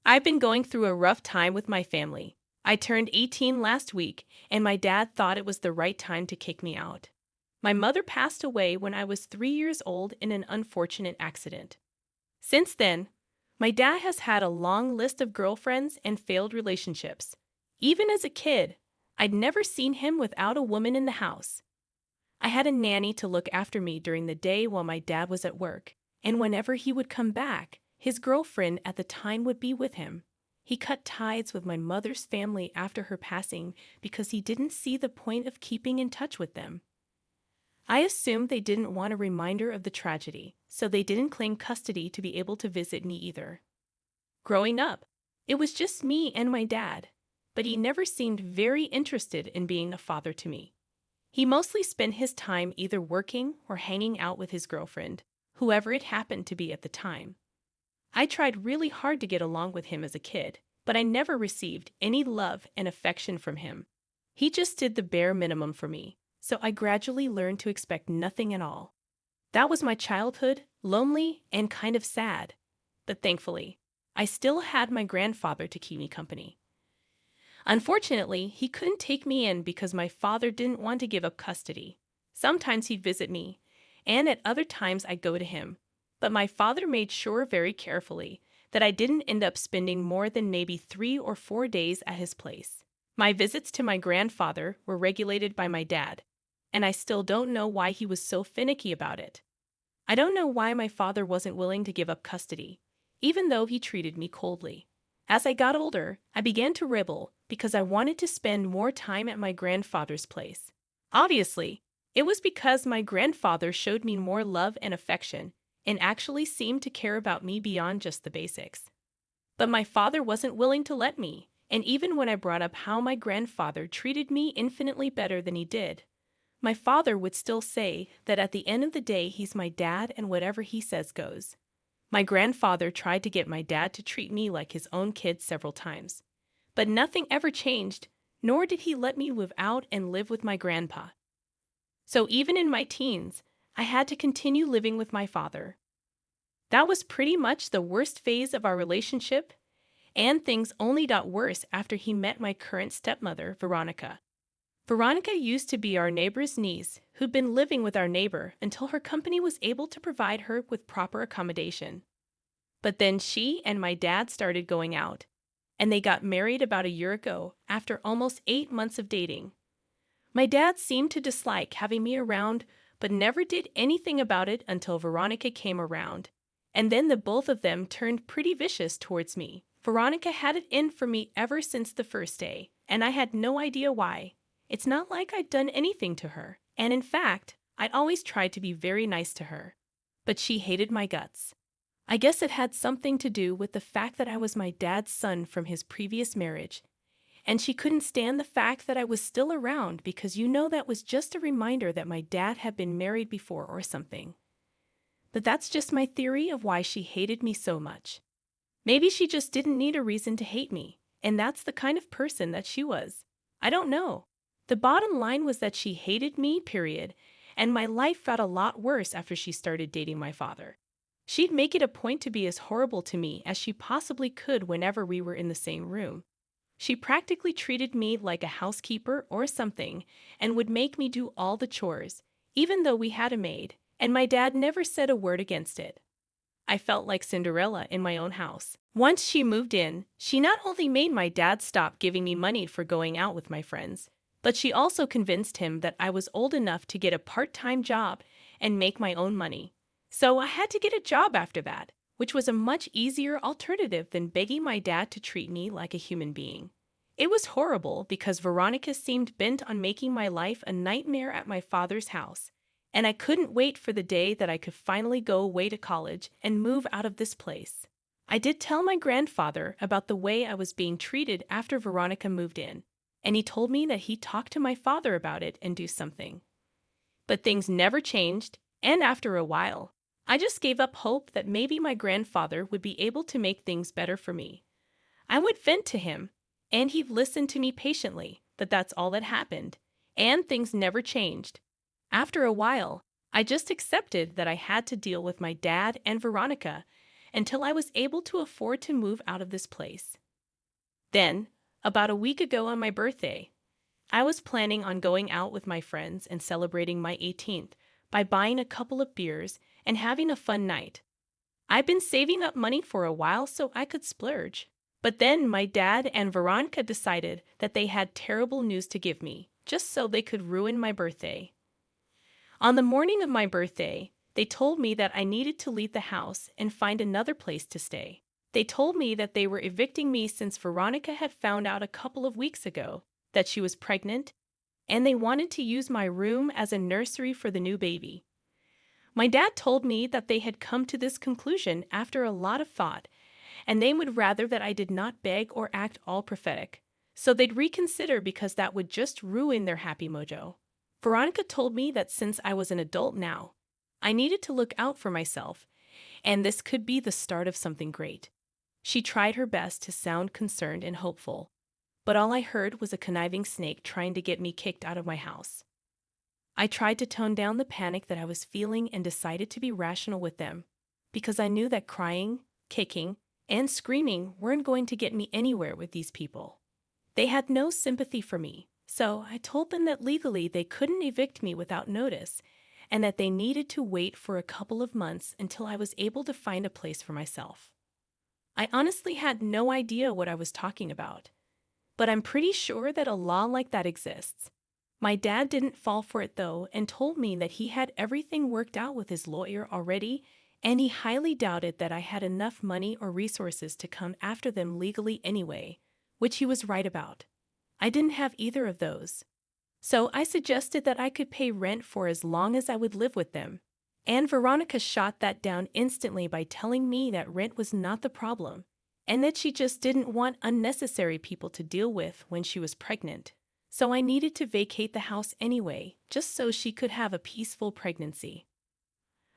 I've been going through a rough time with my family. I turned 18 last week, and my dad thought it was the right time to kick me out. My mother passed away when I was 3 years old in an unfortunate accident. Since then, my dad has had a long list of girlfriends and failed relationships. Even as a kid, I'd never seen him without a woman in the house. I had a nanny to look after me during the day while my dad was at work, and whenever he would come back, his girlfriend at the time would be with him. He cut ties with my mother's family after her passing because he didn't see the point of keeping in touch with them. I assumed they didn't want a reminder of the tragedy, so they didn't claim custody to be able to visit me either. Growing up, it was just me and my dad, but he never seemed very interested in being a father to me. He mostly spent his time either working or hanging out with his girlfriend, whoever it happened to be at the time. I tried really hard to get along with him as a kid, but I never received any love and affection from him. He just did the bare minimum for me, so I gradually learned to expect nothing at all. That was my childhood, lonely and kind of sad. But thankfully, I still had my grandfather to keep me company. Unfortunately, he couldn't take me in because my father didn't want to give up custody. Sometimes he'd visit me, and at other times I'd go to him. But my father made sure very carefully that I didn't end up spending more than maybe 3 or 4 days at his place. My visits to my grandfather were regulated by my dad, and I still don't know why he was so finicky about it. I don't know why my father wasn't willing to give up custody, even though he treated me coldly. As I got older, I began to rebel because I wanted to spend more time at my grandfather's place. Obviously, it was because my grandfather showed me more love and affection and actually seemed to care about me beyond just the basics. But my father wasn't willing to let me, and even when I brought up how my grandfather treated me infinitely better than he did, my father would still say that at the end of the day he's my dad and whatever he says goes. My grandfather tried to get my dad to treat me like his own kid several times, but nothing ever changed, nor did he let me move out and live with my grandpa. So even in my teens, I had to continue living with my father. That was pretty much the worst phase of our relationship, and things only got worse after he met my current stepmother, Veronica. Veronica used to be our neighbor's niece who'd been living with our neighbor until her company was able to provide her with proper accommodation. But then she and my dad started going out, and they got married about a year ago after almost 8 months of dating. My dad seemed to dislike having me around, but never did anything about it until Veronica came around. And then the both of them turned pretty vicious towards me. Veronica had it in for me ever since the first day, and I had no idea why. It's not like I'd done anything to her, and in fact, I'd always tried to be very nice to her. But she hated my guts. I guess it had something to do with the fact that I was my dad's son from his previous marriage, and she couldn't stand the fact that I was still around because that was just a reminder that my dad had been married before or something. But that's just my theory of why she hated me so much. Maybe she just didn't need a reason to hate me, and that's the kind of person that she was. I don't know. The bottom line was that she hated me, period, and my life got a lot worse after she started dating my father. She'd make it a point to be as horrible to me as she possibly could whenever we were in the same room. She practically treated me like a housekeeper or something and would make me do all the chores, even though we had a maid, and my dad never said a word against it. I felt like Cinderella in my own house. Once she moved in, she not only made my dad stop giving me money for going out with my friends, but she also convinced him that I was old enough to get a part-time job and make my own money. So I had to get a job after that, which was a much easier alternative than begging my dad to treat me like a human being. It was horrible because Veronica seemed bent on making my life a nightmare at my father's house, and I couldn't wait for the day that I could finally go away to college and move out of this place. I did tell my grandfather about the way I was being treated after Veronica moved in, and he told me that he'd talk to my father about it and do something. But things never changed, and after a while, I just gave up hope that maybe my grandfather would be able to make things better for me. I would vent to him, and he'd listen to me patiently, but that's all that happened, and things never changed. After a while, I just accepted that I had to deal with my dad and Veronica, until I was able to afford to move out of this place. Then, about a week ago on my birthday, I was planning on going out with my friends and celebrating my 18th by buying a couple of beers and having a fun night. I've been saving up money for a while so I could splurge. But then my dad and Veronica decided that they had terrible news to give me, just so they could ruin my birthday. On the morning of my birthday, they told me that I needed to leave the house and find another place to stay. They told me that they were evicting me since Veronica had found out a couple of weeks ago that she was pregnant, and they wanted to use my room as a nursery for the new baby. My dad told me that they had come to this conclusion after a lot of thought, and they would rather that I did not beg or act all prophetic, so they'd reconsider because that would just ruin their happy mojo. Veronica told me that since I was an adult now, I needed to look out for myself, and this could be the start of something great. She tried her best to sound concerned and hopeful, but all I heard was a conniving snake trying to get me kicked out of my house. I tried to tone down the panic that I was feeling and decided to be rational with them, because I knew that crying, kicking, and screaming weren't going to get me anywhere with these people. They had no sympathy for me, so I told them that legally they couldn't evict me without notice, and that they needed to wait for a couple of months until I was able to find a place for myself. I honestly had no idea what I was talking about, but I'm pretty sure that a law like that exists. My dad didn't fall for it though and told me that he had everything worked out with his lawyer already, and he highly doubted that I had enough money or resources to come after them legally anyway, which he was right about. I didn't have either of those. So I suggested that I could pay rent for as long as I would live with them. And Veronica shot that down instantly by telling me that rent was not the problem, and that she just didn't want unnecessary people to deal with when she was pregnant. So I needed to vacate the house anyway, just so she could have a peaceful pregnancy.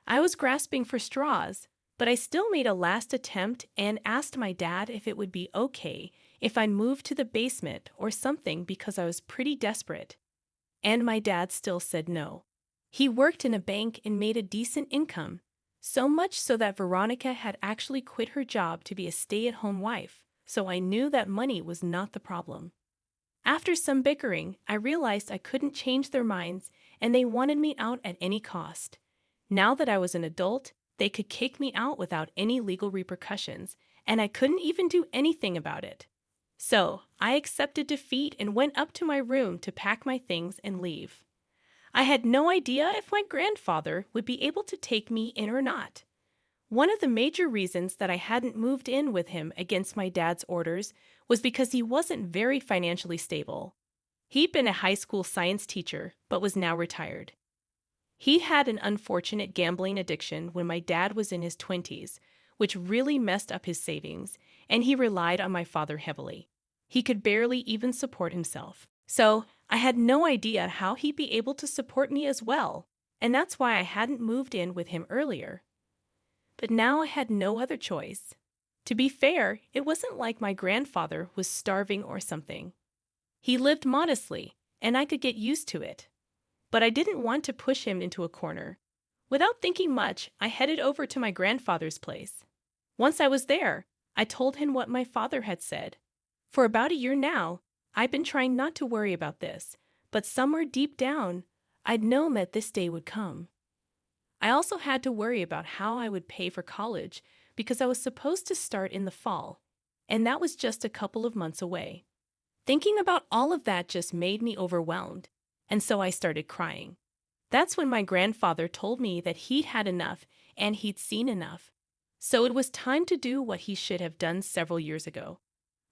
I was grasping for straws, but I still made a last attempt and asked my dad if it would be okay if I moved to the basement or something because I was pretty desperate. And my dad still said no. He worked in a bank and made a decent income, so much so that Veronica had actually quit her job to be a stay-at-home wife, so I knew that money was not the problem. After some bickering, I realized I couldn't change their minds and they wanted me out at any cost. Now that I was an adult, they could kick me out without any legal repercussions, and I couldn't even do anything about it. So I accepted defeat and went up to my room to pack my things and leave. I had no idea if my grandfather would be able to take me in or not. One of the major reasons that I hadn't moved in with him against my dad's orders was because he wasn't very financially stable. He'd been a high school science teacher, but was now retired. He had an unfortunate gambling addiction when my dad was in his 20s, which really messed up his savings, and he relied on my father heavily. He could barely even support himself. So I had no idea how he'd be able to support me as well, and that's why I hadn't moved in with him earlier. But now I had no other choice. To be fair, it wasn't like my grandfather was starving or something. He lived modestly, and I could get used to it. But I didn't want to push him into a corner. Without thinking much, I headed over to my grandfather's place. Once I was there, I told him what my father had said. For about a year now, I'd been trying not to worry about this, but somewhere deep down, I'd known that this day would come. I also had to worry about how I would pay for college because I was supposed to start in the fall, and that was just a couple of months away. Thinking about all of that just made me overwhelmed, and so I started crying. That's when my grandfather told me that he'd had enough and he'd seen enough. So it was time to do what he should have done several years ago.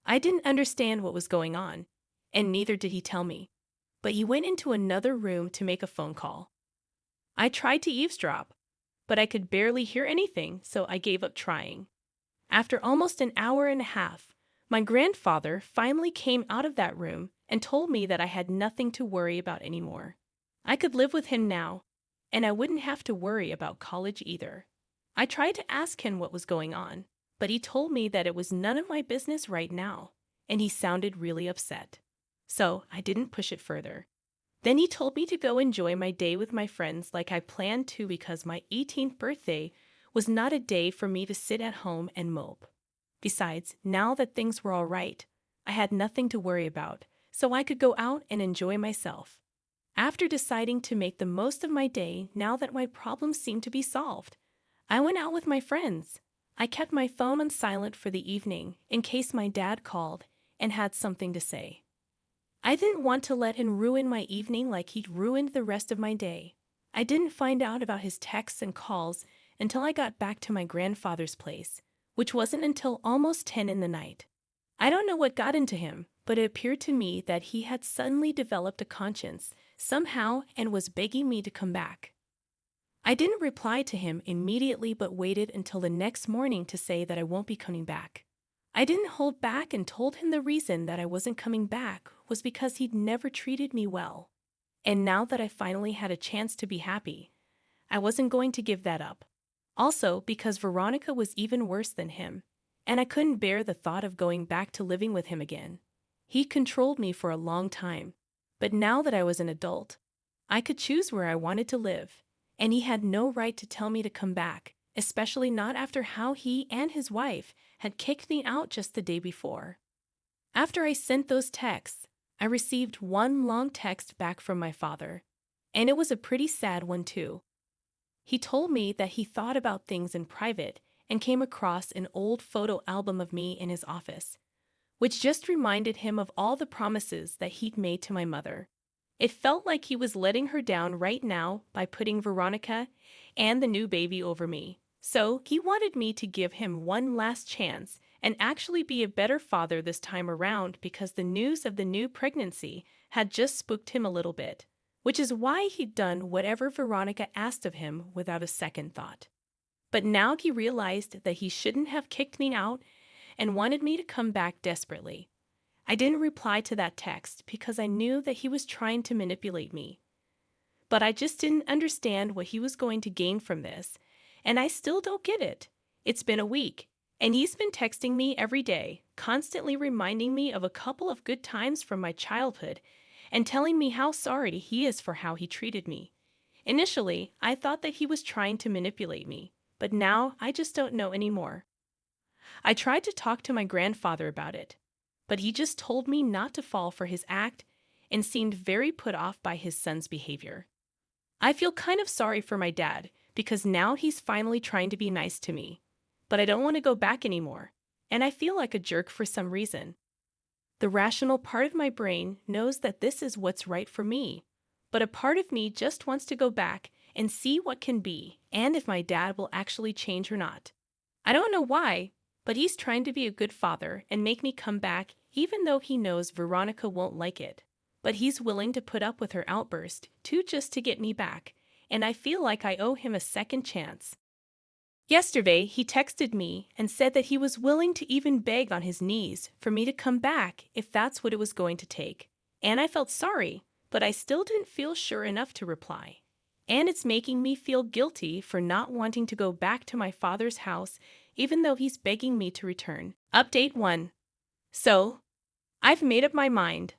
I didn't understand what was going on, and neither did he tell me. But he went into another room to make a phone call. I tried to eavesdrop, but I could barely hear anything, so I gave up trying. After almost an hour and a half, my grandfather finally came out of that room and told me that I had nothing to worry about anymore. I could live with him now, and I wouldn't have to worry about college either. I tried to ask him what was going on, but he told me that it was none of my business right now, and he sounded really upset. So I didn't push it further. Then he told me to go enjoy my day with my friends like I planned to because my 18th birthday was not a day for me to sit at home and mope. Besides, now that things were all right, I had nothing to worry about, so I could go out and enjoy myself. After deciding to make the most of my day now that my problems seemed to be solved, I went out with my friends. I kept my phone on silent for the evening in case my dad called and had something to say. I didn't want to let him ruin my evening like he'd ruined the rest of my day. I didn't find out about his texts and calls until I got back to my grandfather's place, which wasn't until almost 10 in the night. I don't know what got into him, but it appeared to me that he had suddenly developed a conscience somehow and was begging me to come back. I didn't reply to him immediately but waited until the next morning to say that I won't be coming back. I didn't hold back and told him the reason that I wasn't coming back was because he'd never treated me well. And now that I finally had a chance to be happy, I wasn't going to give that up. Also, because Veronica was even worse than him, and I couldn't bear the thought of going back to living with him again. He controlled me for a long time, but now that I was an adult, I could choose where I wanted to live, and he had no right to tell me to come back, especially not after how he and his wife had kicked me out just the day before. After I sent those texts, I received one long text back from my father, and it was a pretty sad one too. He told me that he thought about things in private and came across an old photo album of me in his office, which just reminded him of all the promises that he'd made to my mother. It felt like he was letting her down right now by putting Veronica and the new baby over me. So he wanted me to give him one last chance and actually be a better father this time around because the news of the new pregnancy had just spooked him a little bit, which is why he'd done whatever Veronica asked of him without a second thought. But now he realized that he shouldn't have kicked me out and wanted me to come back desperately. I didn't reply to that text because I knew that he was trying to manipulate me. But I just didn't understand what he was going to gain from this, and I still don't get it. It's been a week, and he's been texting me every day, constantly reminding me of a couple of good times from my childhood and telling me how sorry he is for how he treated me. Initially, I thought that he was trying to manipulate me, but now I just don't know anymore. I tried to talk to my grandfather about it, but he just told me not to fall for his act and seemed very put off by his son's behavior. I feel kind of sorry for my dad because now he's finally trying to be nice to me, but I don't want to go back anymore, and I feel like a jerk for some reason. The rational part of my brain knows that this is what's right for me, but a part of me just wants to go back and see what can be and if my dad will actually change or not. I don't know why, but he's trying to be a good father and make me come back even though he knows Veronica won't like it. But he's willing to put up with her outburst too just to get me back, and I feel like I owe him a second chance. Yesterday, he texted me and said that he was willing to even beg on his knees for me to come back if that's what it was going to take. And I felt sorry, but I still didn't feel sure enough to reply. And it's making me feel guilty for not wanting to go back to my father's house even though he's begging me to return. Update 1. So, I've made up my mind.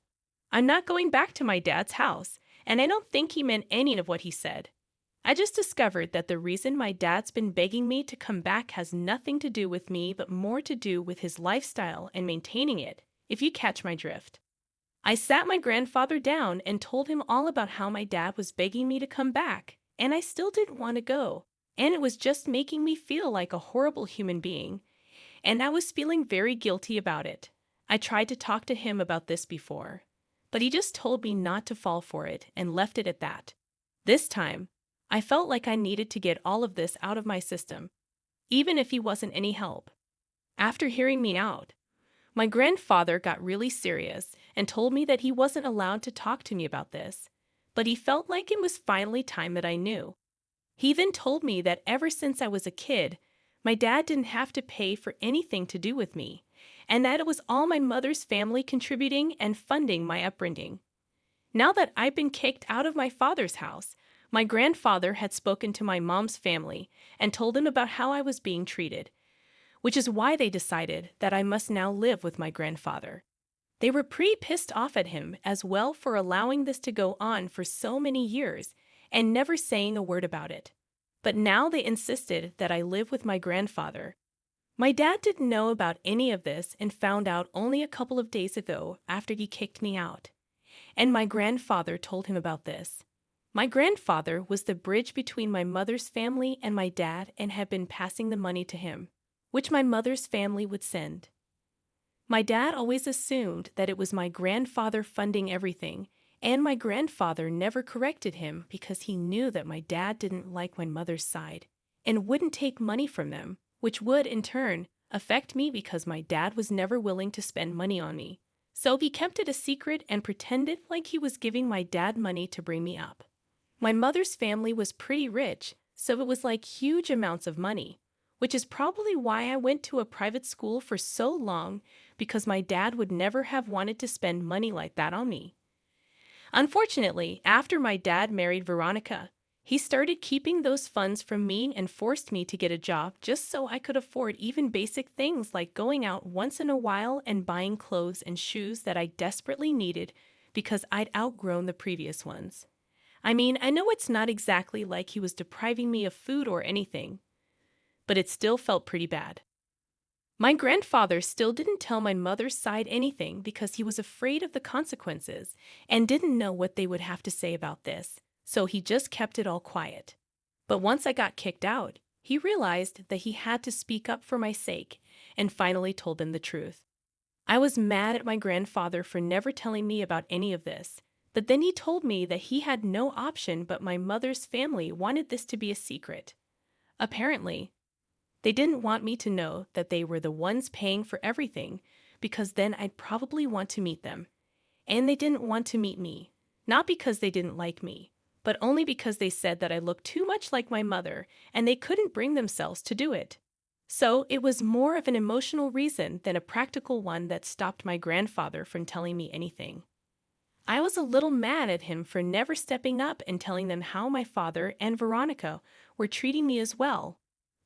I'm not going back to my dad's house, and I don't think he meant any of what he said. I just discovered that the reason my dad's been begging me to come back has nothing to do with me but more to do with his lifestyle and maintaining it, if you catch my drift. I sat my grandfather down and told him all about how my dad was begging me to come back, and I still didn't want to go, and it was just making me feel like a horrible human being, and I was feeling very guilty about it. I tried to talk to him about this before, but he just told me not to fall for it and left it at that. This time, I felt like I needed to get all of this out of my system, even if he wasn't any help. After hearing me out, my grandfather got really serious and told me that he wasn't allowed to talk to me about this, but he felt like it was finally time that I knew. He then told me that ever since I was a kid, my dad didn't have to pay for anything to do with me, and that it was all my mother's family contributing and funding my upbringing. Now that I've been kicked out of my father's house, my grandfather had spoken to my mom's family and told them about how I was being treated, which is why they decided that I must now live with my grandfather. They were pretty pissed off at him as well for allowing this to go on for so many years and never saying a word about it. but now they insisted that I live with my grandfather. My dad didn't know about any of this and found out only a couple of days ago after he kicked me out. And my grandfather told him about this. My grandfather was the bridge between my mother's family and my dad and had been passing the money to him, which my mother's family would send. My dad always assumed that it was my grandfather funding everything, and my grandfather never corrected him because he knew that my dad didn't like my mother's side and wouldn't take money from them, which would, in turn, affect me because my dad was never willing to spend money on me. So he kept it a secret and pretended like he was giving my dad money to bring me up. My mother's family was pretty rich, so it was like huge amounts of money, which is probably why I went to a private school for so long, because my dad would never have wanted to spend money like that on me. Unfortunately, after my dad married Veronica, he started keeping those funds from me and forced me to get a job just so I could afford even basic things like going out once in a while and buying clothes and shoes that I desperately needed because I'd outgrown the previous ones. I mean, I know it's not exactly like he was depriving me of food or anything, but it still felt pretty bad. My grandfather still didn't tell my mother's side anything because he was afraid of the consequences and didn't know what they would have to say about this, so he just kept it all quiet. But once I got kicked out, he realized that he had to speak up for my sake and finally told them the truth. I was mad at my grandfather for never telling me about any of this, but then he told me that he had no option but my mother's family wanted this to be a secret. Apparently, they didn't want me to know that they were the ones paying for everything because then I'd probably want to meet them. And they didn't want to meet me, not because they didn't like me, but only because they said that I looked too much like my mother and they couldn't bring themselves to do it. So it was more of an emotional reason than a practical one that stopped my grandfather from telling me anything. I was a little mad at him for never stepping up and telling them how my father and Veronica were treating me as well.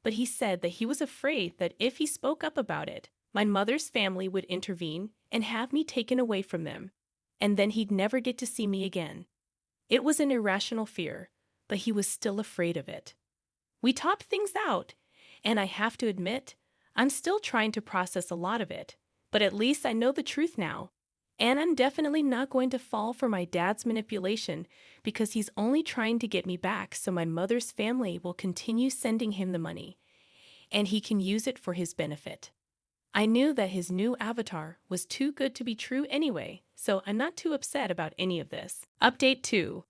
But he said that he was afraid that if he spoke up about it, my mother's family would intervene and have me taken away from them, and then he'd never get to see me again. It was an irrational fear, but he was still afraid of it. We talked things out, and I have to admit, I'm still trying to process a lot of it, but at least I know the truth now. And I'm definitely not going to fall for my dad's manipulation because he's only trying to get me back so my mother's family will continue sending him the money, and he can use it for his benefit. I knew that his new avatar was too good to be true anyway, so I'm not too upset about any of this. Update 2.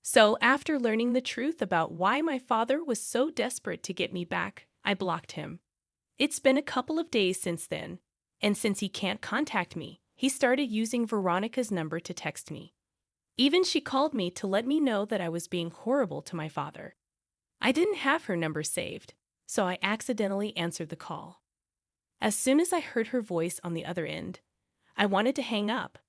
So after learning the truth about why my father was so desperate to get me back, I blocked him. It's been a couple of days since then, and since he can't contact me, he started using Veronica's number to text me. Even she called me to let me know that I was being horrible to my father. I didn't have her number saved, so I accidentally answered the call. As soon as I heard her voice on the other end, I wanted to hang up,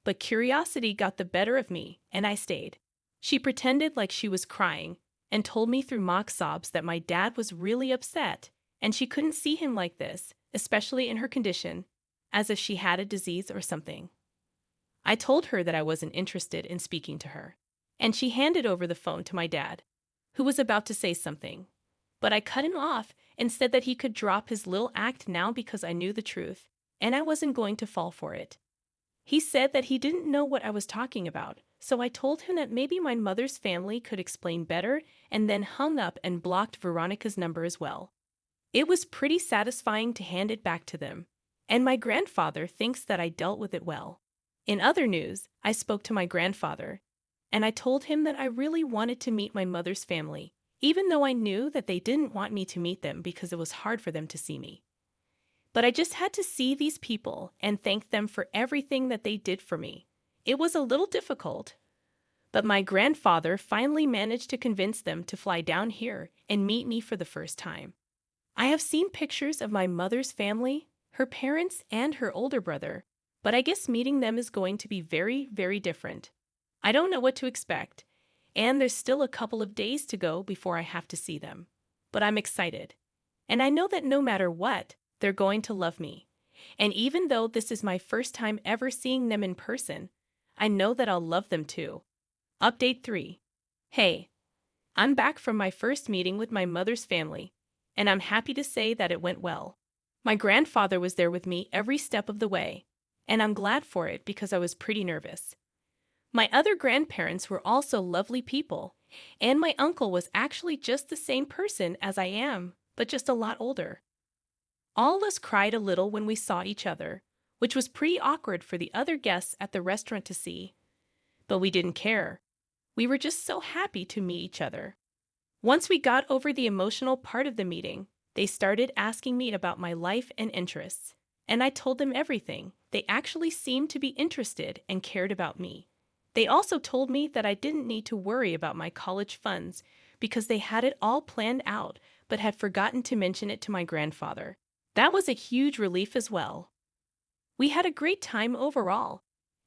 but curiosity got the better of me, and I stayed. She pretended like she was crying and told me through mock sobs that my dad was really upset and she couldn't see him like this, especially in her condition, as if she had a disease or something. I told her that I wasn't interested in speaking to her, and she handed over the phone to my dad, who was about to say something. But I cut him off and said that he could drop his little act now because I knew the truth, and I wasn't going to fall for it. He said that he didn't know what I was talking about, so I told him that maybe my mother's family could explain better, and then hung up and blocked Veronica's number as well. It was pretty satisfying to hand it back to them, and my grandfather thinks that I dealt with it well. In other news, I spoke to my grandfather, and I told him that I really wanted to meet my mother's family, even though I knew that they didn't want me to meet them because it was hard for them to see me. But I just had to see these people and thank them for everything that they did for me. It was a little difficult, but my grandfather finally managed to convince them to fly down here and meet me for the first time. I have seen pictures of my mother's family, her parents, and her older brother, but I guess meeting them is going to be very, very different. I don't know what to expect, and there's still a couple of days to go before I have to see them. But I'm excited, and I know that no matter what, they're going to love me. And even though this is my first time ever seeing them in person, I know that I'll love them too. Update 3. Hey, I'm back from my first meeting with my mother's family, and I'm happy to say that it went well. My grandfather was there with me every step of the way, and I'm glad for it because I was pretty nervous. My other grandparents were also lovely people, and my uncle was actually just the same person as I am, but just a lot older. All of us cried a little when we saw each other, which was pretty awkward for the other guests at the restaurant to see. But we didn't care. We were just so happy to meet each other. Once we got over the emotional part of the meeting, they started asking me about my life and interests, and I told them everything. They actually seemed to be interested and cared about me. They also told me that I didn't need to worry about my college funds because they had it all planned out but had forgotten to mention it to my grandfather. That was a huge relief as well. We had a great time overall,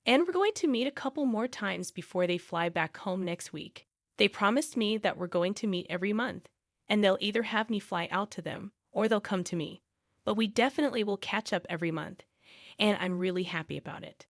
and we're going to meet a couple more times before they fly back home next week. They promised me that we're going to meet every month, and they'll either have me fly out to them or they'll come to me. But we definitely will catch up every month, and I'm really happy about it.